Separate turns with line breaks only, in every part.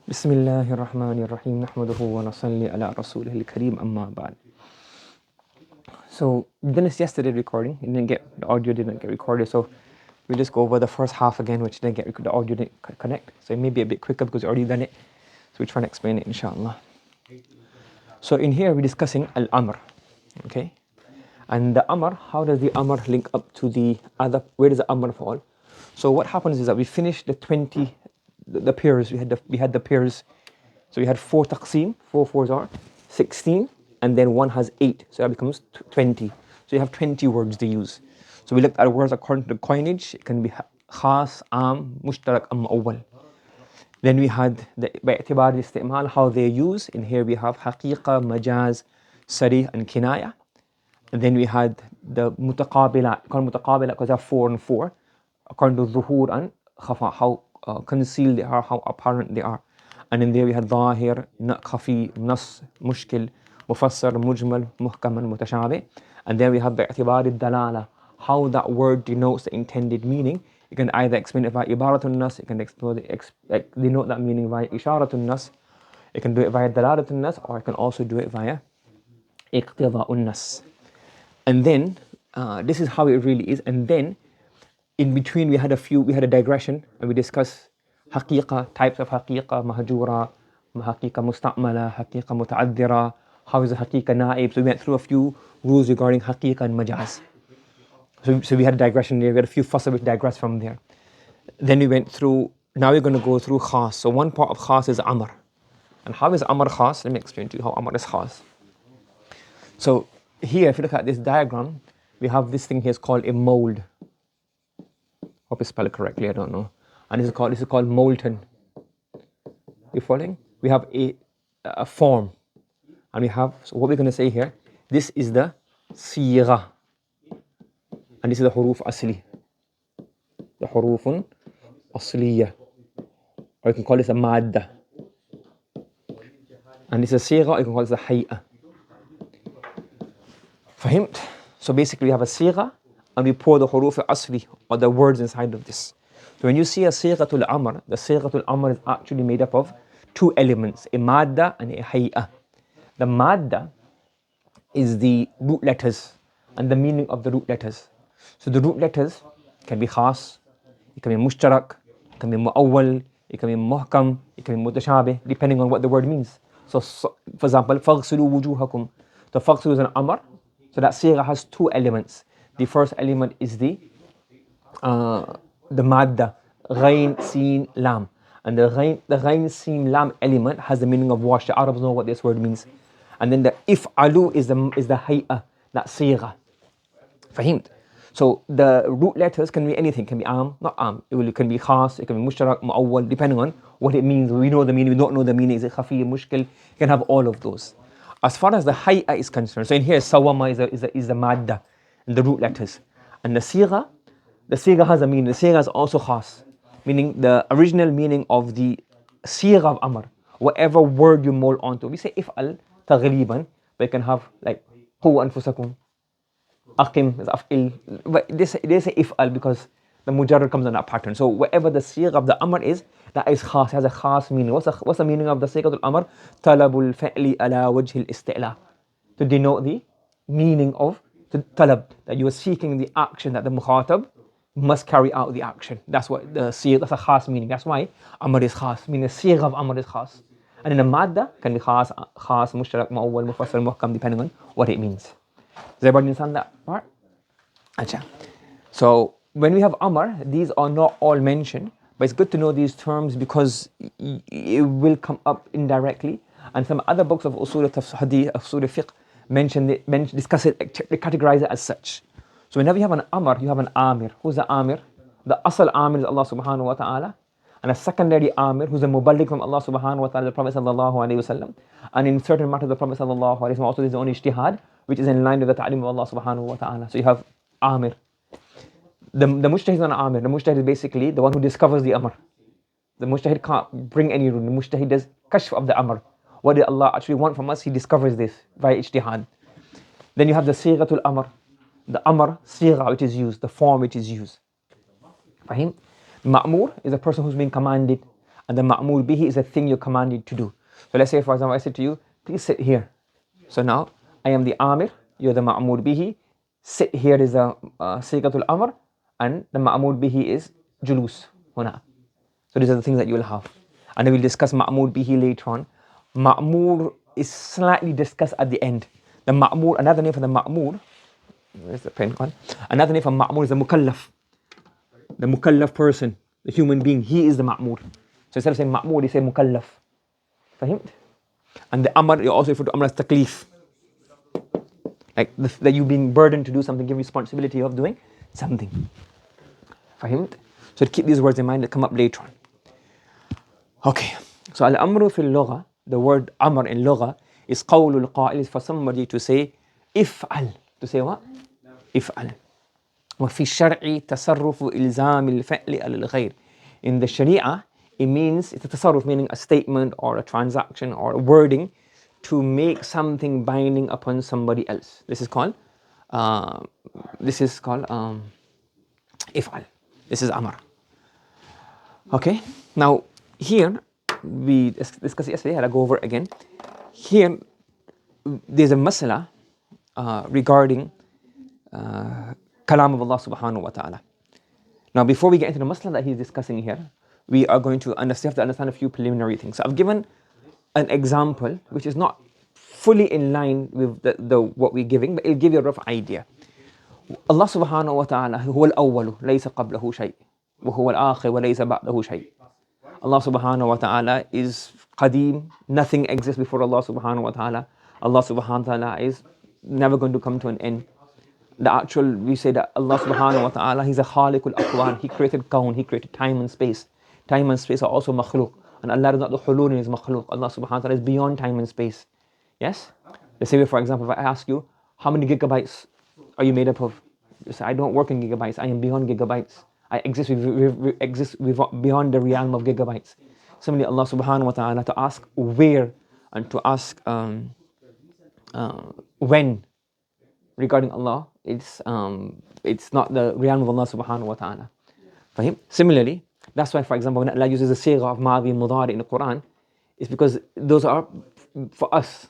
بسم الله الرحمن الرحيم نحمده ونصلي على رسوله الكريم أما بعد. So we did this yesterday recording. The audio didn't get recorded, so we just go over the first half again, which didn't get the audio didn't connect. So it may be a bit quicker because we already done it. So we try to explain it, inshallah. So in here we're discussing Al-Amr, okay? And the Amr, how does the Amr link up to the other? Where does the Amr fall? So what happens is that we finished the 20. The pairs, we had the pairs. So we had 4 taqseem, 4 fours are 16, and then one has 8, so that becomes 20. So you have 20 words to use. So we looked at words according to the coinage. It can be khas, am, mushtarak, awwal. Then we had the bi'tibar isti'mal, how they use. In here we have haqiqa, majaz, sarih, and kinaya. And then we had the mutaqabilat, called mutaqabilat because they have 4 and 4, according to zuhur and khafa, how concealed they are, how apparent they are. And in there we had ظاهر, خفي, nas, mushkil, mufassar, mujmal, muhkam, and mutashabih. And then we have the i'tibar dalala, how that word denotes the intended meaning. You can either explain it via ibaratun nas, you can denote that meaning via isharatun nas, you can do it via dalalatun nas, or you can also do it via iqtida'un nas. And then this is how it really is. And then in between we had a digression, and we discussed haqiqa, types of haqiqa, mahjura, haqiqa musta'mala, haqiqa muta'addira, how is a haqiqa na'ib. So we went through a few rules regarding haqiqa and majaz. So we had a digression there, we had a few fasl which digress from there. Then we went through, now we're going to go through khas. So one part of khas is amr. And how is amr khas? Let me explain to you how amr is khas. So here, if you look at this diagram, we have this thing here is called a mold. Hope I spell it correctly, I don't know. And this is called molten. You following? We have a form. And we have, so what we're going to say here, this is the sigha. And this is the huruf asli. The hurufun asliya. Or you can call this a madda. And this is a sigha, or you can call this a hay'a. Fahimt? So basically we have a sigha, and we pour the huruf asli, or the words inside of this. So when you see a sighatul amr, the sighatul amr is actually made up of 2 elements, a madda and a hay'a. The madda is the root letters and the meaning of the root letters. So the root letters can be khas, it can be mushtarak, it can be mu'awwal, it can be muhkam, it can be mutashabih, depending on what the word means. So for example, faghsilu wujuhakum. So faghsilu is an amr. So that sigha has 2 elements. The first element is the madda, ghain, sin, lam. And the ghain, sin, lam element has the meaning of wash. The Arabs know what this word means. And then the if'alu is the hay'a, that sigha. Fahimt? So the root letters can be anything, can be am, not am. It can be khas, it can be mushtarak, mu'awwal, depending on what it means. We know the meaning, we don't know the meaning. Is it khafi, mushkil? You can have all of those. As far as the hay'a is concerned, so in here sawama is the madda, and the root letters. And the sigha has a meaning. The sigha is also khas, meaning the original meaning of the sigha of amr, whatever word you mold onto. We say if'al taghliban, but you can have like qu anfusakum, aqim is af'il, but they say if'al because the mujarrad comes on that pattern. So whatever the sigha of the amr is, that is khas, has a khas meaning. What's the meaning of the sigha al-amr? Talabul fa'li ala wajhi al-isti'la, to denote the meaning of the talab, that you are seeking the action, that the mukhatab must carry out the action. That's what the sigha, that's a khas meaning. That's why amr is khas, meaning the sigha of amr is khas. And in the madda can be khas, mushtarak, mu'awwal, mufassal, muhkam, depending on what it means. Does everybody understand that part? Acha. So when we have amr, these are not all mentioned, but it's good to know these terms because it will come up indirectly. And some other books of usool hadith, usool fiqh discuss it, categorize it as such. So whenever you have an amr, you have an amir. Who's the amir? The asal amir is Allah subhanahu wa ta'ala. And a secondary amir who's a muballigh from Allah subhanahu wa ta'ala, the Prophet sallallahu alayhi wa sallam. And in certain matters the Prophet sallallahu alayhi wa sallam also there's own ijtihad, which is in line with the ta'lim of Allah subhanahu wa ta'ala. So you have amir. The mujtahid is not an amir. The mujtahid is basically the one who discovers the amr. The mujtahid can't bring any rule. The mujtahid does kashf of the amr. What did Allah actually want from us? He discovers this via ijtihad. Then you have the sighatul amr. The amr, sigha which is used, the form which is used. Fahim? Ma'mur is a person who's been commanded. And the ma'mur bihi is a thing you're commanded to do. So let's say, for example, I said to you, please sit here. So now I am the amir, you're the ma'mur bihi. Sit here is the sigatul amr, and the ma'mur bihi is julus huna. So these are the things that you will have. And then we'll discuss ma'mur bihi later on. Ma'mur is slightly discussed at the end. The ma'mur, another name for the ma'mur, where's the pen gone? Another name for ma'mur is the mukallaf. The mukallaf person, the human being, he is the ma'mur. So instead of saying ma'mur, you say mukallaf. Fahimd? And the amr, you also refer to amr as taklif. Like that you've been burdened to do something, give responsibility of doing something. Fahimd? So to keep these words in mind, they'll come up later on. Okay. So al-amru fil lugha, the word amr in lugha is qawlul qa'il, is for somebody to say if'al. To say what? If'al. وفي الشرع تصرف إلزام الفعل على الغير. In the Sharia, it means, it's a tasarruf, meaning a statement or a transaction or a wording to make something binding upon somebody else. This is called if'al. This is amr. Okay. Now here we discussed yesterday. I'll go over it again. Here there's a masala regarding kalam of Allah subhanahu wa ta'ala. Now before we get into the masala that he's discussing here, we are going to have to understand a few preliminary things. So I've given an example which is not fully in line with the what we're giving, but it'll give you a rough idea. Allah subhanahu wa ta'ala huwa al-awwalu laysa qablahu shay wa huwa al-akhir wa laysa ba'dahu shay. Allah subhanahu wa ta'ala is qadeem, nothing exists before Allah subhanahu wa ta'ala. Allah subhanahu wa ta'ala is never going to come to an end. We say that Allah subhanahu wa ta'ala, He's a khaliqul aqwan. He created kawn, He created time and space. Time and space are also makhluk. And Allah is not the hulul in His makhluk. Allah subhanahu wa ta'ala is beyond time and space. Yes? Let's say, for example, if I ask you, how many gigabytes are you made up of? You say, I don't work in gigabytes. I am beyond gigabytes. I exist beyond the realm of gigabytes. Similarly, Allah subhanahu wa ta'ala, to ask where and to ask when regarding Allah, it's not the realm of Allah subhanahu wa ta'ala. Fahim? Similarly, that's why, for example, when Allah uses the sigha of madi mudari in the Quran, it's because those are for us.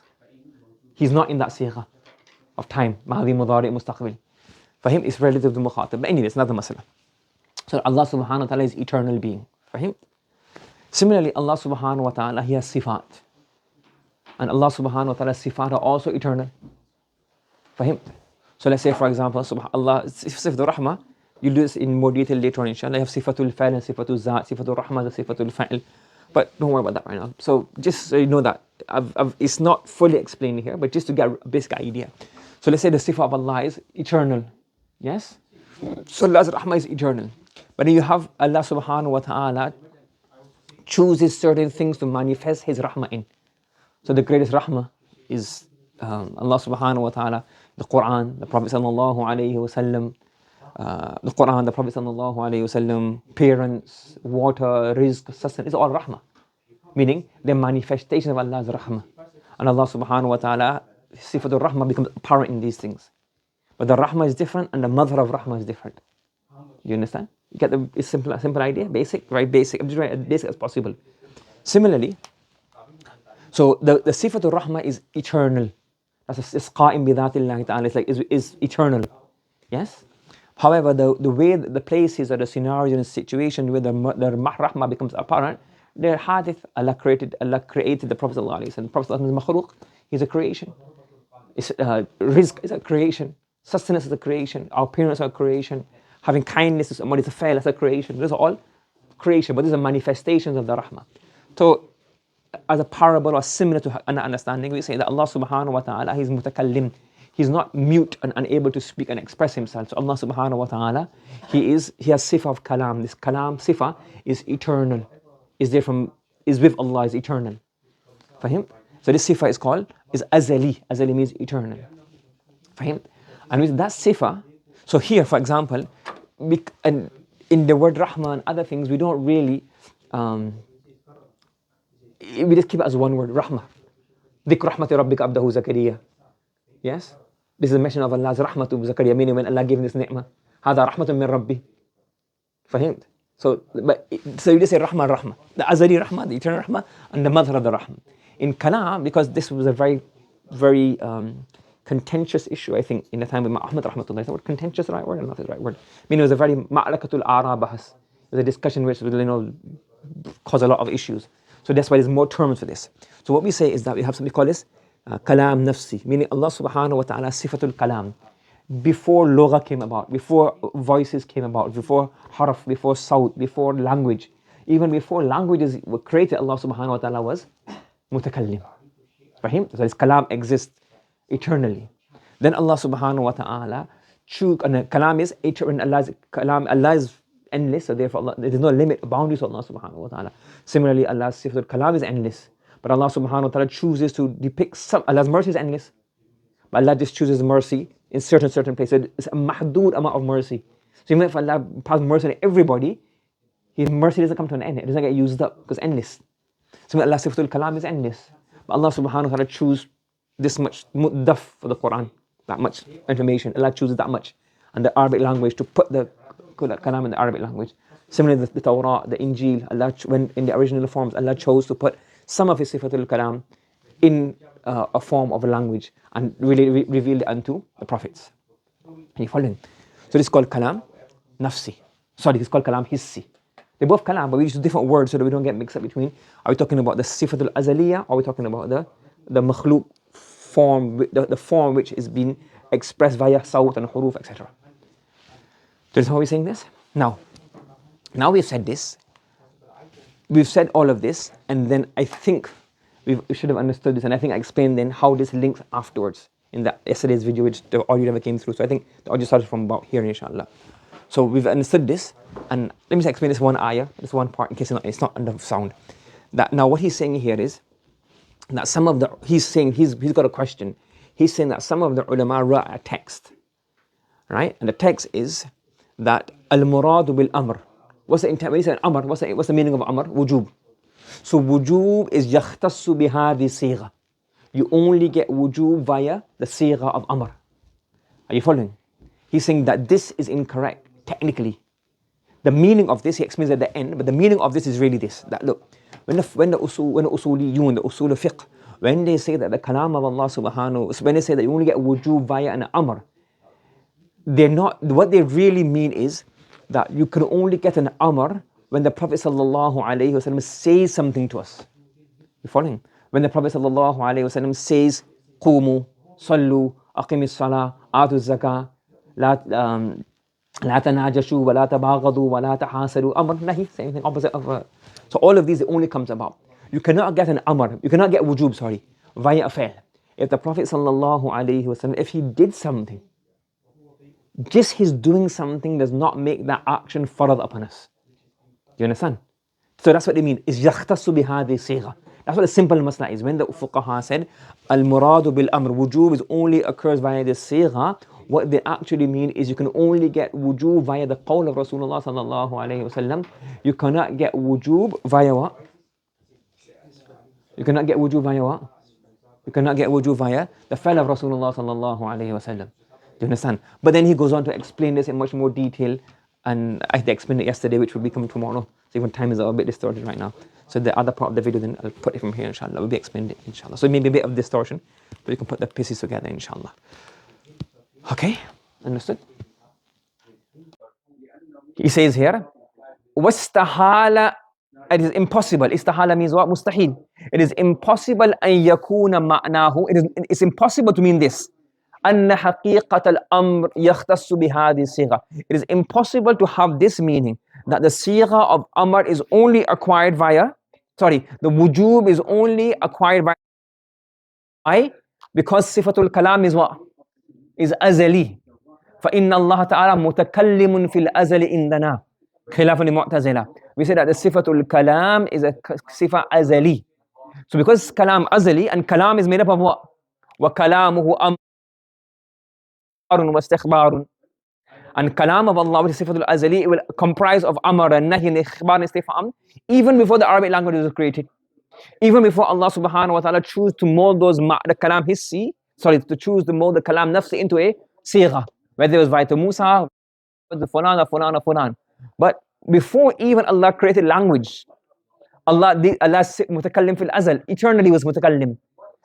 He's not in that sigha of time, madi mudari mustaqbil. Fahim? It's relative to mukhatab. But anyway, it's not the masala. So Allah subhanahu wa ta'ala is eternal being. Fahim? Similarly, Allah subhanahu wa ta'ala, He has sifat. And Allah subhanahu wa ta'ala's sifat are also eternal. Fahim? So let's say, for example, Allah, sifatul rahmah, you'll do this in more detail later on, inshallah. You have sifatul fa'il and sifatul zat, sifatul rahmah, the sifatul fa'il. But don't worry about that right now. So just so you know that, it's not fully explained here, but just to get a basic idea. So let's say the sifat of Allah is eternal. Yes? So Allah's rahmah is eternal. But then you have Allah subhanahu wa ta'ala chooses certain things to manifest His rahmah in. So the greatest rahmah is Allah subhanahu wa ta'ala, the Quran, the Prophet sallallahu alayhi wa sallam, the Quran, the Prophet sallallahu alayhi wa sallam, parents, water, rizq, sustenance, it's all rahmah. Meaning, they're manifestations of Allah's rahmah. And Allah subhanahu wa ta'ala, sifatul rahmah becomes apparent in these things. But the rahmah is different and the mother of rahmah is different. Do you understand? You get the simple idea? Basic, right? Basic. I'm just trying as basic as possible. Similarly, so the sifatul rahmah is eternal. That's it's qa'im bi dhatillahi ta'ala. It's like is eternal. Yes? However, the way the places or the scenarios and situation where the rahmah becomes apparent, they're hadith. Allah created the Prophet sallallahu alaihi wasallam. The Prophet sallallahu alaihi wasallam is makhluq. He's a creation. Rizq is a creation. Sustenance is a creation. Our parents are a creation. Having kindness to somebody is a fail, that's a creation. These are all creation, but these are manifestations of the rahmah. So, as a parable or similar to an understanding, we say that Allah subhanahu wa ta'ala, He's mutakallim. He's not mute and unable to speak and express Himself. So Allah subhanahu wa ta'ala, He has sifa of kalam. This kalam sifa is eternal. Is with Allah, is eternal. Fahim? So this sifa is azali. Azali means eternal. Fahim? And with that sifa, so here, for example, and in the word rahmah and other things, we don't really, we just keep it as one word, rahmah. Dhikr rahmati rabbika abdahu Zakariya. Yes? This is a mention of Allah's rahmah to Zakariya, meaning when Allah gave him this ni'mah. Hada rahmatun min rabbi. Fahimd? So you just say Rahman, Rahman, the Azali Rahman, the eternal Rahman, and the Mother of the Rahman. In Kalam, because this was a very contentious issue, I think, in the time of Ahmad Rahmatullah. Is the word contentious the right word? I don't know if it's the right word. I mean, it was a very ma'lakatul ara bahas. It was a discussion which will, cause a lot of issues. So that's why there's more terms for this. So what we say is that we have something called this kalam nafsi, meaning Allah subhanahu wa ta'ala sifatul kalam. Before logha came about, before voices came about, before harf, before sound, before language, even before languages were created, Allah subhanahu wa ta'ala was mutakallim. Rahim? So his kalam exists eternally. Then Allah subhanahu wa ta'ala choose, and kalam is Allah is endless, so therefore Allah, there is no limit, boundaries to Allah subhanahu wa ta'ala. Similarly, Allah's sifatul kalam is endless, but Allah subhanahu wa ta'ala chooses to depict some, Allah's mercy is endless, but Allah just chooses mercy in certain places. It's a mahdood amount of mercy. So even if Allah passes mercy on everybody, His mercy doesn't come to an end, it doesn't get used up, because it's endless. So Allah's sifatul kalam is endless, but Allah subhanahu wa ta'ala chooses this much muddaf for the Quran, that much information. Allah chooses that much, and the Arabic language, to put the kalam in the Arabic language. Similarly, the Torah, the Injil, Allah, when in the original forms, Allah chose to put some of His sifatul kalam in a form of a language and really revealed it unto the prophets. Are you following? So this is called kalam nafsi. Sorry, this is called kalam hissi. They're both kalam, but we use different words so that we don't get mixed up between. Are we talking about the sifatul azaliyah, or are we talking about the makhluk form, the form which is being expressed via sawt and huruf, etc. So this is how we're saying this. Now we've said this, we've said all of this, and then I think we should have understood this, and I think I explained then how this links afterwards in yesterday's video, which the audio never came through. So I think the audio started from about here, inshallah. So we've understood this, and let me explain this one ayah, this one part, in case it's not under sound. That now what he's saying here is that some of the, he's got a question. He's saying that some of the ulama wrote a text, right? And the text is that al-muradu bil-amr. What's the intent? When he said amr, what's the meaning of amr? Wujub. So wujub is yakhtassu bihadi sigha. You only get wujub via the sigha of amr. Are you following? He's saying that this is incorrect, technically. The meaning of this, he explains at the end, but the meaning of this is really this. That look, when the usuliyun, the usul of fiqh, when they say that the kalam of Allah subhanahu, when they say that you only get wujub via an amr, they're not, what they really mean is that you can only get an amr when the Prophet sallallahu alaihi wasallam says something to us. You following? When the Prophet sallallahu alaihi wasallam says, qumu, sallu, aqimis salah, atu zakah, لا تناجشوا ولا تباغضوا ولا تحاسدوا amr nahi, same thing, opposite of so all of these, it only comes about. You cannot get an amr, you cannot get wujub, via a fail. If the Prophet sallallahu alaihi wasallam, if he did something, just his doing something does not make that action farad upon us. Do you understand? So that's what they mean, is yakhtassu bihadi sigha. That's what the simple masla is. When the fuqaha said al-muradu bil-amr, wujub is only occurs via the sigha, what they actually mean is you can only get wujub via the qawl of Rasulullah sallallahu alayhi wasallam. You cannot get wujub via what? You cannot get wujub via what? You cannot get wujub via the fail of Rasulullah sallallahu alayhi wasallam. Do you understand? But then he goes on to explain this in much more detail, and I explained it yesterday, which will be coming tomorrow. So even time is a bit distorted right now. So the other part of the video, then I'll put it from here, inshallah. We'll be explained it, inshallah. So maybe a bit of distortion, but you can put the pieces together, inshallah. Okay, understood? He says here, wastahala, it is impossible. Istahala means what? Mustahil. It is impossible an yakuna ma'nahu. It's impossible to mean this. أن حقيقة الأمر يختص بهذه الصيغة. It is impossible to have this meaning, that the sigha of amr is only acquired via, the wujub is only acquired by, why? Because sifatul kalam is what? Is azali. فإن الله تعالى متكلم في الأزل عندنا خلافا للمعتزلة. We say that the sifatul kalam is a sifa azali. So because kalam azali, and kalam is made up of what? وكلامه أمر واستخبار. And kalam of Allah, which is sifatul azali, it will comprise of amr and nahi and ikhbar and istifham, even before the Arabic language was created. Even before Allah subhanahu wa ta'ala choose to mold those the kalam hissi, to choose to mold the kalam nafsi into a sigha, whether it was via Musa, the fulan or fulan or fulan. But before even Allah created language, Allah mutakallim fil azal, eternally was mutakallim.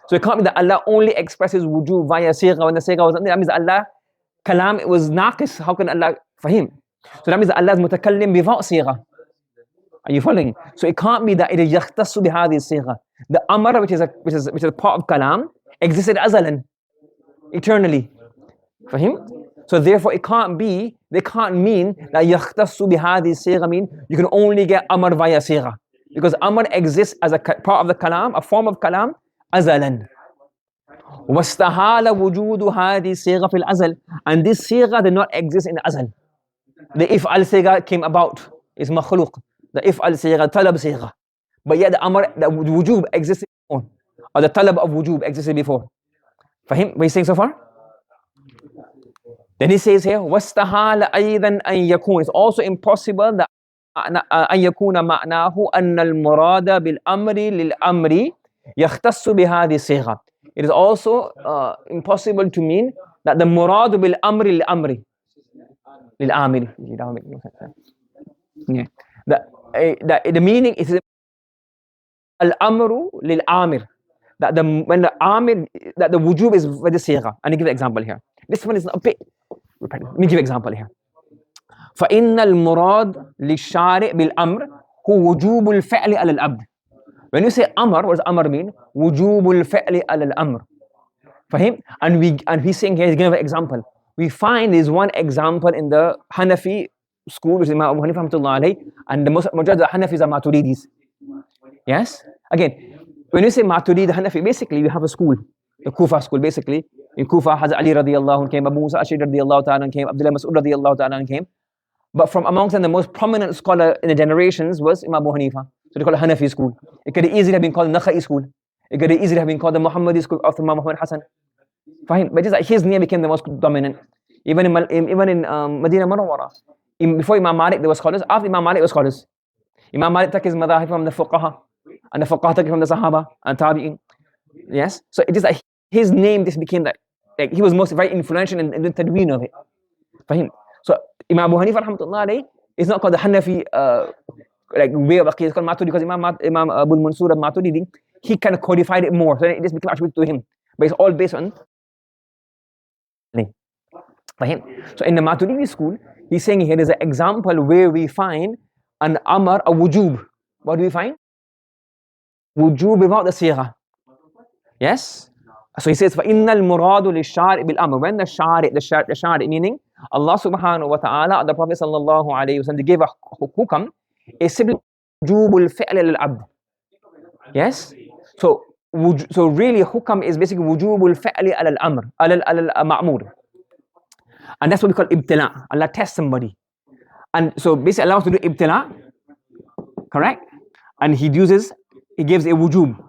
So it can't be that Allah only expresses wujud via sigha when the sigha was something. That means that Allah, kalam, it was naqis. How can Allah fahim? So that means that Allah is mutakallim without sigha. Are you following? So it can't be that it is yakhtassu bihadhi sigha. The amr, which is a part of kalam, existed azalan, eternally. Fahim? So therefore it can't be, they can't mean that yakhtassu bihadhi sigha mean you can only get amr via sigha. Because amr exists as a part of the kalam, a form of kalam, azalan. واستحال وجود هذه الصيغة في الأزل, and this صيغة did not exist in the azal. The if'al صيغة came about, is makhluq. The if'al صيغة, talab صيغة. But yet the amr, the wujub existed before, or the talab of wujub existed before. Fahim? What are you saying so far? Then he says here, واستحال أيضا أن يكون. It's also impossible that أن يكون معناه أن المراد بالأمر للأمر يختص بهذه الصيغة. It is also impossible to mean that the murad bil amri lil amri lil amiri. Yeah. The meaning is al amru lil amir. That when the amir, that the wujub is for the sigha. And I give an example here. This one is a bit repetitive. Let me give an example here. فإن المراد للشارع بالأمر هو وجوب الفعل على العبد. When you say amr, what does amr mean? Wujubul fi'li al-amr. Fahim? And he's saying here, he's giving an example. We find there's one example in the Hanafi school, which is Imam Abu Hanifa rahmatullah alayhi, and the majority of the Hanafis are Maturidis. Yes? Again, when you say Maturidi, Hanafi, basically we have a school, the Kufa school, basically. In Kufa, Hazrat Ali radiyallahu anhu came, Abu Musa Ashari radiyallahu ta'ala came, Abdullah Mas'ud radiyallahu ta'ala came. But from amongst them, the most prominent scholar in the generations was Imam Abu Hanifa. So they call it Hanafi school. It could easily have been called Nakha'i school. It could easily have been called the Muhammadi school of Imam Muhammad Hassan. Fine. But just like his name became the most dominant. Even in Medina Munawwara. Before Imam Malik, there were scholars. After Imam Malik, there were scholars. Imam Malik took his madahib from the fuqaha. And the fuqaha took it from the sahaba and tabi'in. Yes? So it is like his name just became like he was most very influential in the tadween of it. Fine. So Imam Abu Hanifa rahmatullah alayhi is not called the Hanafi like way of Aqeedah, it's called Maturidi, because Imam Abu Mansur al-Maturidi, he kind of codified it more, so it just became attributed to him. But it's all based on by him. So in the Maturidi school, he's saying here there's an example where we find an amr, a wujub. What do we find? Wujub without the sigha. Yes? So he says, فَإِنَّ الْمُرَادُ لِلشَّارِ بِالْأَمْرِ. When the shari, meaning Allah subhanahu wa ta'ala, the Prophet sallallahu alayhi wa sallam, they gave a hukam, is simply wujubul fi'l al-abd. Yes? So really hukam is basically wujubul fi'l al-amr, al-ma'mur. And that's what we call ibtila. Allah tests somebody. And so basically Allah wants to do ibtila, correct? And He gives a wujub.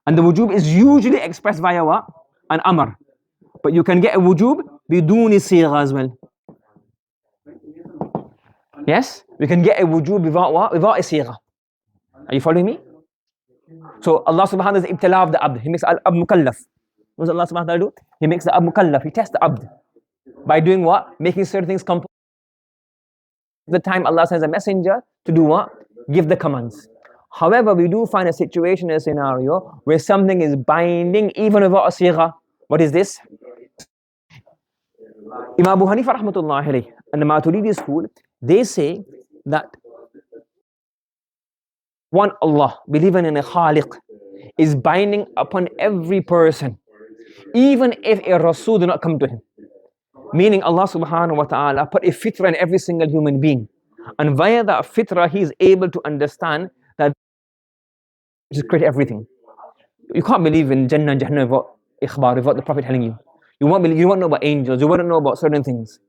And the wujub is usually expressed via what? An amr. But you can get a wujub biduni sigha as well. Yes? We can get a wujub without what? Without a sigha. Are you following me? So Allah subhanahu wa ta'ala is ibtila of the abd. He makes al-abd mukallaf. What does Allah subhanahu wa ta'ala do? He makes the abd mukallaf. He tests the abd. By doing what? Making certain things compulsory. The time Allah sends a messenger to do what? Give the commands. However, we do find a situation, a scenario where something is binding even without a sigha. What is this? Imam Abu Hanifa rahmatullah alayhi and the Maturidi school, they say that one Allah, believing in a Khaliq, is binding upon every person, even if a Rasul did not come to him. Meaning Allah subhanahu wa ta'ala put a fitra in every single human being. And via that fitra, he is able to understand that He created everything. You can't believe in Jannah and Jahannam without ikhbar, without the Prophet telling you. You won't know about angels, you won't know about certain things.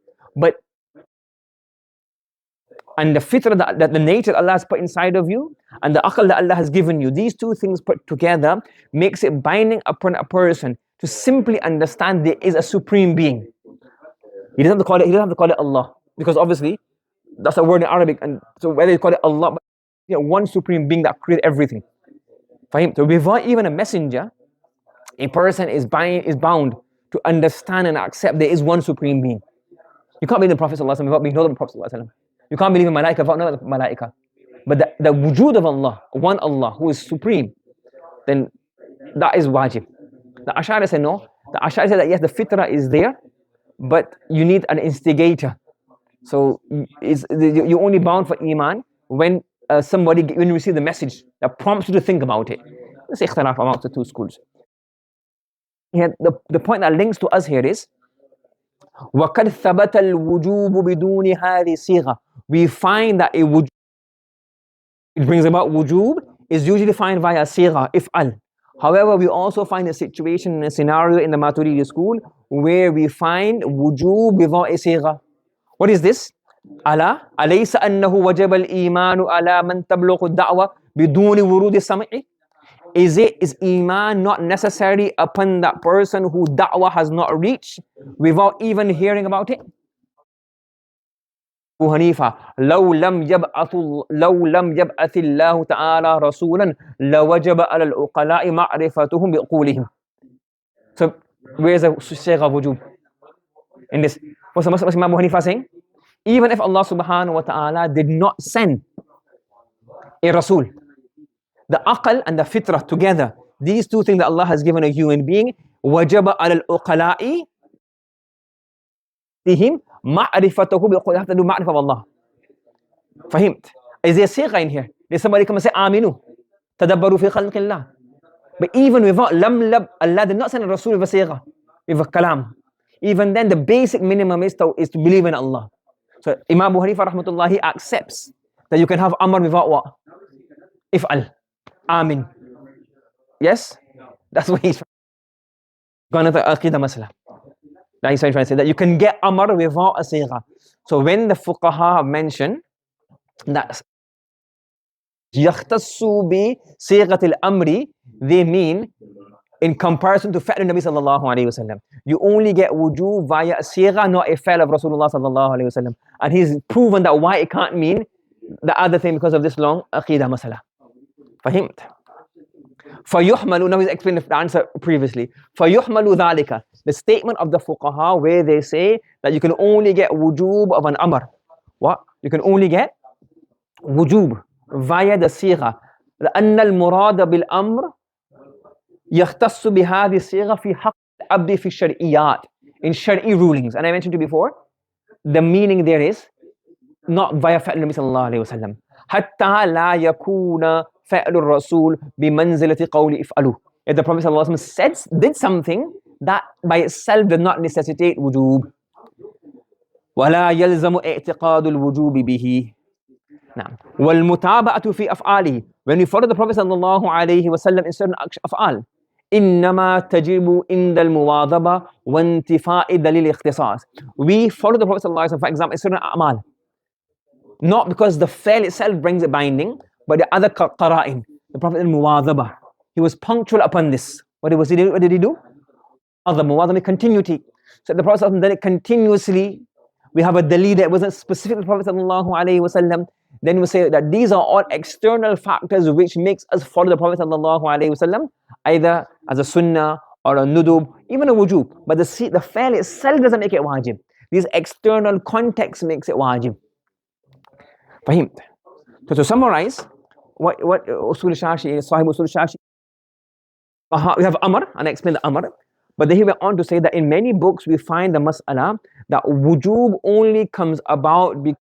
And the fitra, that the nature Allah has put inside of you, and the aql that Allah has given you, these two things put together makes it binding upon a person to simply understand there is a supreme being. He doesn't have to call it Allah, because obviously that's a word in Arabic, and so whether you call it Allah, but one supreme being that created everything. For him, so before even a messenger, a person is bound to understand and accept there is one supreme being. You can't be the Prophet ﷺ without being known the Prophet ﷺ. You can't believe in malaika without knowing malaika. But the wujud of Allah, one Allah who is supreme, then that is wajib. The Ash'ari say no. The Ash'ari say that yes, the fitrah is there, but you need an instigator. So you're only bound for iman when when you receive the message that prompts you to think about it. Let's say ikhtilaf amongst the two schools. Here, the point that links to us here is وَقَدْ ثَبَتَ الْوُجُوبُ بِدُونِ هَذِهِ الصِّيغَةِ. We find that a wujub, it brings about wujub, is usually defined via sigha, if'al. However, we also find a situation and a scenario in the Maturidi school where we find wujub without a sigha. What is this? ألا أليس أنه وجب الإيمان على من تبلغ الدعوة بدون ورود السمع. Is iman not necessary upon that person who da'wah has not reached without even hearing about it? Abu Hanifa, لو لم يبعث الله تعالى رسولا لوجب على العقلاء معرفتهم بقولهم. So where's the Shaykh of wujub in this? What's Imam Abu Hanifa saying? Even if Allah subhanahu wa ta'ala did not send a Rasul, the aql and the fitrah together, these two things that Allah has given a human being, wajaba al uqala'i tihim ma'rifatahu bi, you have to do ma'rifah of Allah. Fahimt? Is there sigha in here? Did somebody come and say aminu tadabbaru fi khalqillah? But even without Allah did not send a Rasul with a sigha, with a kalam. Even then the basic minimum is to believe in Allah. So Imam Abu Hanifa rahmatullah, accepts that you can have amr without what? If'al. Amin. Yes? That's what he's going to aqidah masla. That he's trying to say, that you can get amr without a sigha. So when the fuqaha mention that yakhtassu bi sighat al-amri, they mean in comparison to fa'l Nabi sallallahu alayhi wa sallam. You only get wujub via a sigha, not a fa'l of Rasulullah sallallahu alayhi wa sallam. And he's proven that why it can't mean the other thing because of this long aqidah masala. Fahimt? فَيُحْمَلُ, now he's explained the answer previously. فَيُحْمَلُ ذَلِكَ, the statement of the fuqaha where they say that you can only get wujub of an amr. What? You can only get wujub via the sigha. لأن المراد بالأمر يختص بهذه الصيغة في حق العبد في الشرعيات, in shari'i rulings. And I mentioned to you before, the meaning there is not via فعل النبي صلى الله عليه وسلم. حتى لا يكون فعل الرسول بمنزلة قول افعلوا. If the Prophet صلى الله عليه وسلم did something that by itself did not necessitate wujub. ولا يلزم اعتقاد الوجوب به. نعم. والمتابعة في أفعاله. When we follow the Prophet صلى الله عليه وسلم in certain أفعال, إنما تجب عند المواظبة وانتفاء دليل الاختصاص. We follow the Prophet صلى الله عليه وسلم, for example, in certain أعمال, not because the fail itself brings a binding, but the other qara'in. The Prophet al-muwadhaba, he was punctual upon this. What did he do? The muwadhaba, continuity. So the Prophet did it continuously. We have a dalil that wasn't specific to the Prophet sallallahu alaihi wasallam. Then we say that these are all external factors which makes us follow the Prophet sallallahu alaihi wasallam, either as a sunnah or a nudub, even a wujub. But the fail itself doesn't make it wajib. These external context makes it wajib. Fahim? So to summarize, what Usool al-Shashi is, Sahib Usool al-Shashi, we have Amr, and I explained the Amr, but then he went on to say that in many books we find the mas'ala that wujub only comes about because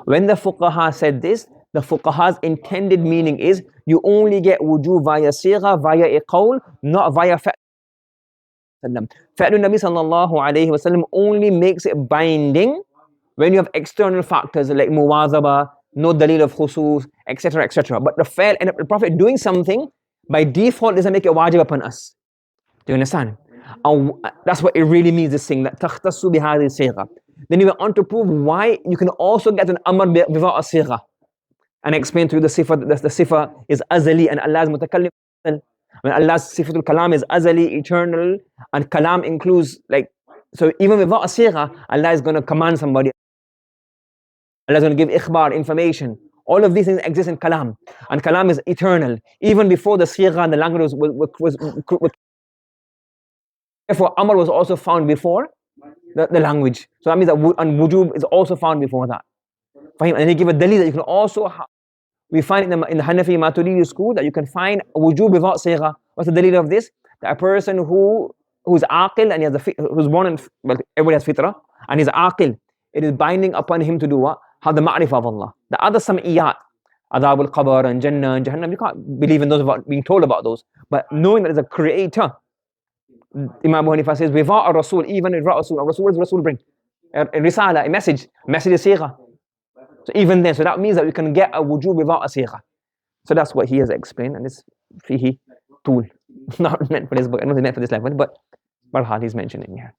when the fuqaha said this, the fuqaha's intended meaning is you only get wujub via sigha, via a qawl, not via fa'l. Fa'l Nabi sallallahu alayhi wa sallam only makes it binding when you have external factors like muwazaba, no dalil of khusus, etc., etc. But the fail and the Prophet doing something by default doesn't make it wajib upon us. Do you understand? That's what it really means, this thing, that takhtassu bihadhi sigha. Then he went on to prove why you can also get an amr without a sigha. And I explained to you the sifa is azali and Allah's mutakallim. When Allah's sifatul kalam is azali, eternal, and kalam includes so even without a sigha, Allah is going to command somebody. Allah is going to give ikhbar, information. All of these things exist in kalam. And kalam is eternal. Even before the sigha and the language was therefore, amr was also found before the language. So that means that and wujub is also found before that. Fahim? And he give a dalil that you can also we find in the Hanafi Maturidi school that you can find wujub without sigha. What's the dalil of this? That a person who's aqil and he has who's born in, well, everybody has fitrah, and he's aqil, it is binding upon him to do what? Have the ma'rifah of Allah. The other sam'iyat, adab al-qabr and jannah and jahannam, you can't believe in those without being told about those. But knowing that there's a creator, Imam Abu Hanifa says, without a Rasul, even without a Rasul, what does Rasul bring? A risala, a message is sigha. So even then, so that means that we can get a wujub without a sigha. So that's what he has explained, and it's fihi tool. Not meant for this book, not meant for this level, but Barhal he's mentioning here.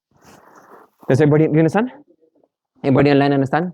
Does everybody, do you understand? Everybody online understand?